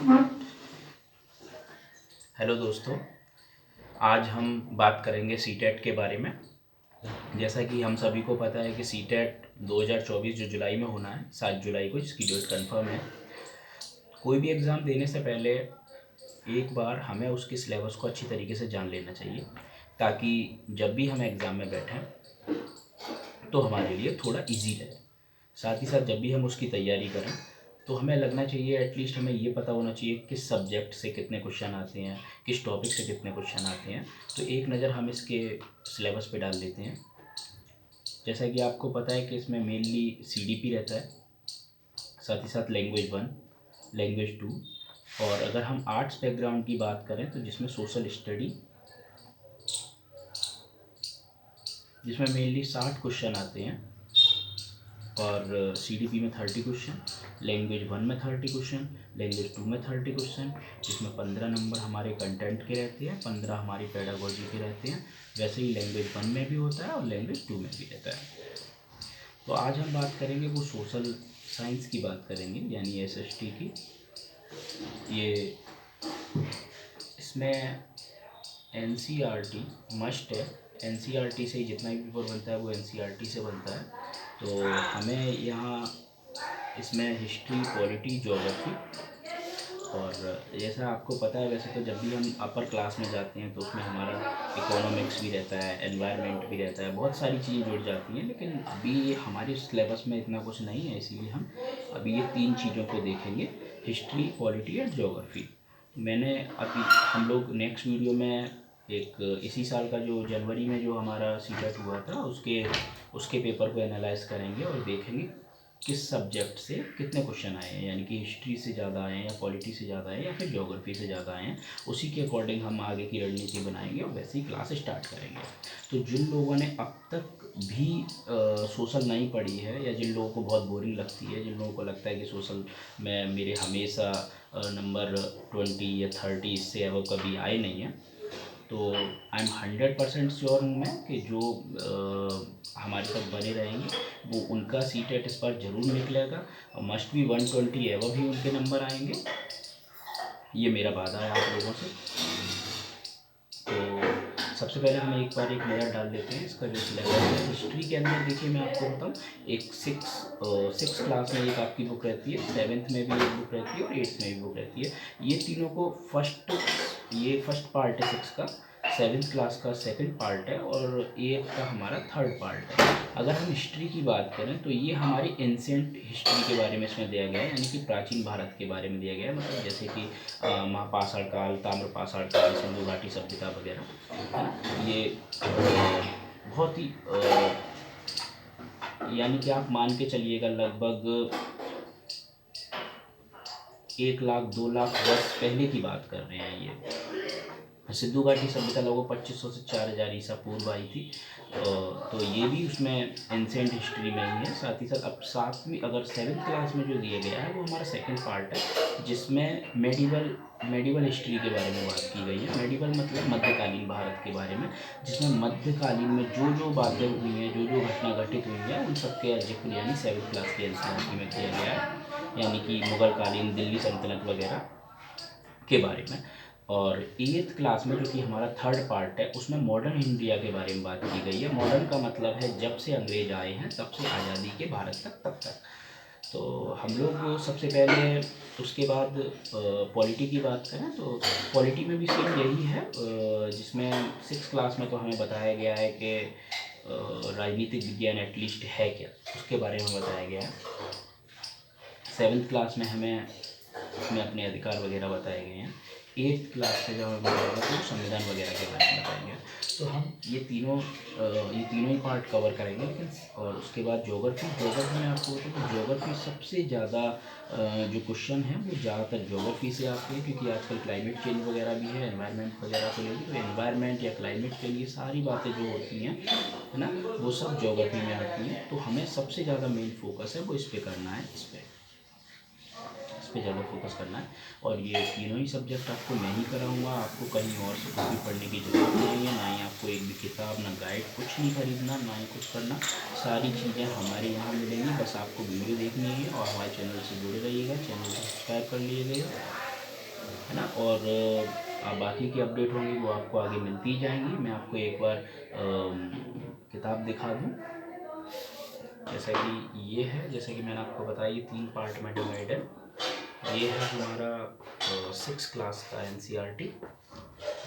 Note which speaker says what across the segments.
Speaker 1: Hello दोस्तों, आज हम बात करेंगे सीटेट के बारे में। जैसा कि हम सभी को पता है कि सीटेट 2024 जो जुलाई में होना है, 7 जुलाई को इसकी डेट कंफर्म है। कोई भी एग्ज़ाम देने से पहले एक बार हमें उसके सिलेबस को अच्छी तरीके से जान लेना चाहिए, ताकि जब भी हम एग्ज़ाम में बैठें तो हमारे लिए थोड़ा इजी रहे। साथ ही साथ जब भी हम उसकी तैयारी करें तो हमें लगना चाहिए, एटलीस्ट हमें ये पता होना चाहिए किस सब्जेक्ट से कितने क्वेश्चन आते हैं, किस टॉपिक से कितने क्वेश्चन आते हैं। तो एक नज़र हम इसके सिलेबस पे डाल देते हैं। जैसा कि आपको पता है कि इसमें मेनली सीडीपी रहता है, साथ ही साथ लैंग्वेज 1, लैंग्वेज 2, और अगर हम आर्ट्स बैकग्राउंड की बात करें तो जिसमें सोशल स्टडी, जिसमें मेनली 60 क्वेश्चन आते हैं, और सीडीपी में 30 क्वेश्चन, लैंग्वेज 1 में 30 क्वेश्चन, लैंग्वेज 2 में 30 क्वेश्चन, जिसमें 15 नंबर हमारे कंटेंट के रहते हैं, 15 हमारी पेडागोजी के रहते हैं। वैसे ही लैंग्वेज 1 में भी होता है और लैंग्वेज 2 में भी रहता है। तो आज हम बात करेंगे वो सोशल साइंस की बात करेंगे, यानी एसएसटी की। ये इसमें एनसीईआरटी मस्ट है। एनसीईआरटी से ही जितना भी पेपर बनता है वो एनसीईआरटी से बनता है। तो हमें यहाँ इसमें हिस्ट्री, पॉलिटी, ज्योग्राफी, और जैसा आपको पता है वैसे तो जब भी हम अपर क्लास में जाते हैं तो उसमें हमारा इकोनॉमिक्स भी रहता है, एनवायरनमेंट भी रहता है, बहुत सारी चीज़ें जुड़ जाती हैं। लेकिन अभी हमारे सिलेबस में इतना कुछ नहीं है, इसीलिए हम अभी ये 3 चीज़ों को देखेंगे, हिस्ट्री, पॉलिटी और ज्योग्राफी। मैंने अभी हम लोग नेक्स्ट वीडियो में एक इसी साल का जो जनवरी में जो हमारा सीटेट हुआ था उसके पेपर को एनालाइज करेंगे और देखेंगे किस सब्जेक्ट से कितने क्वेश्चन आए हैं, यानी कि हिस्ट्री से ज़्यादा आए हैं या पॉलिटी से ज़्यादा आए हैं या फिर ज्योग्राफी से ज़्यादा आए हैं। उसी के अकॉर्डिंग हम आगे की रणनीति बनाएंगे और वैसे ही क्लास स्टार्ट करेंगे। तो जिन लोगों ने अब तक भी सोशल नहीं पढ़ी है, या जिन लोगों को बहुत बोरिंग लगती है, जिन लोगों को लगता है कि सोशल में मेरे हमेशा नंबर 20 या 30 इससे अब कभी आए नहीं हैं, तो आई एम 100% श्योर हूँ मैं कि जो हमारे साथ बने रहेंगे वो उनका सीटेट इस बार ज़रूर निकलेगा और मस्ट भी 120 एवं भी उनके नंबर आएंगे। ये मेरा वादा है आप लोगों से। तो सबसे पहले हम एक बार एक नज़र डाल लेते हैं इसका जो सिलेबस है। हिस्ट्री के अंदर देखिए, मैं आपको बताऊँ, एक सिक्स क्लास में एक आपकी बुक रहती है, 7th में भी एक बुक रहती है और 8th में भी बुक रहती है। ये तीनों को ये फर्स्ट पार्ट है 6 का, 7th क्लास का सेकंड पार्ट है और 8th का हमारा थर्ड पार्ट है। अगर हम हिस्ट्री की बात करें तो ये हमारी एंशिएंट हिस्ट्री के बारे में इसमें दिया गया है, यानी कि प्राचीन भारत के बारे में दिया गया है। मतलब जैसे कि महापाषाण काल, ताम्रपाषाण काल, सिंधु घाटी सभ्यता वगैरह, है ना। ये बहुत ही यानी कि आप मान के चलिएगा लगभग 1 लाख 2 लाख वर्ष पहले की बात कर रहे हैं। ये सिंधु घाटी सभ्यता लगभग 2500 से 4000 ईसा पूर्व आई थी। तो ये भी उसमें एंशिएंट हिस्ट्री में ही है। साथ ही साथ अब 7th क्लास में जो दिया गया है वो हमारा सेकंड पार्ट है, जिसमें मेडिवल हिस्ट्री के बारे में बात की गई है। मेडिवल मतलब मध्यकालीन भारत के बारे में, जिसमें मध्यकालीन में जो जो बातें हुई हैं, जो जो घटना घटित हुई हैं, उन सबके जिक्र यानी 7th क्लास के एनसीईआरटी में किया गया है, यानी कि मुगलकालीन दिल्ली सल्तनत वगैरह के बारे में। और 8th क्लास में जो कि हमारा थर्ड पार्ट है, उसमें मॉडर्न इंडिया के बारे में बात की गई है। मॉडर्न का मतलब है जब से अंग्रेज आए हैं तब से आज़ादी के भारत तक, तब तक। तो हम लोग सबसे पहले उसके बाद पॉलिटी की बात करें तो पॉलिटी में भी सेम यही है, जिसमें 6th क्लास में तो हमें बताया गया है कि राजनीतिक विज्ञान एटलीस्ट है क्या, उसके बारे में बताया गया है। 7th क्लास में हमें उसमें अपने अधिकार वगैरह बताए गए हैं। 8th क्लास से जब हमें बताएगा तो संविधान वगैरह के बारे में बताएंगे। तो हम ये तीनों ही पार्ट कवर करेंगे। लेकिन और उसके बाद ज्योग्राफी में आपको बताऊँ तो ज्योग्राफी सबसे ज़्यादा जो क्वेश्चन है वो ज़्यादातर ज्योग्राफी से आते हैं, क्योंकि आजकल क्लाइमेट चेंज वगैरह भी है, एनवायरनमेंट वगैरह को लेकर। तो एनवायरनमेंट या क्लाइमेट के लिए सारी बातें जो होती हैं, है ना, वो सब ज्योग्राफी में आती हैं। तो हमें सबसे ज़्यादा मेन फोकस है वो इस पर करना है, इस पे ज़्यादा फोकस करना है। और ये तीनों ही सब्जेक्ट आपको मैं ही कराऊंगा, आपको कहीं और से कुछ भी पढ़ने की ज़रूरत नहीं है, ना ही आपको एक भी किताब, ना गाइड, कुछ नहीं खरीदना, ना ही कुछ करना। सारी चीज़ें हमारे यहाँ मिलेंगी, बस आपको वीडियो देखनी है और हमारे चैनल से जुड़े रहिएगा। चैनल को सब्सक्राइब कर लीजिएगा और बाकी की अपडेट होंगी वो आपको आगे मिलती जाएंगी। मैं आपको एक बार किताब दिखा दूँ, जैसा कि ये है, जैसा कि मैंने आपको बताया ये 3 पार्ट में डिवाइड है। ये है हमारा 6 क्लास का NCERT,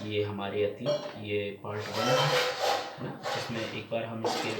Speaker 1: ये हमारे अतीत, ये पार्ट 1 है ना, जिसमें एक बार हम इसके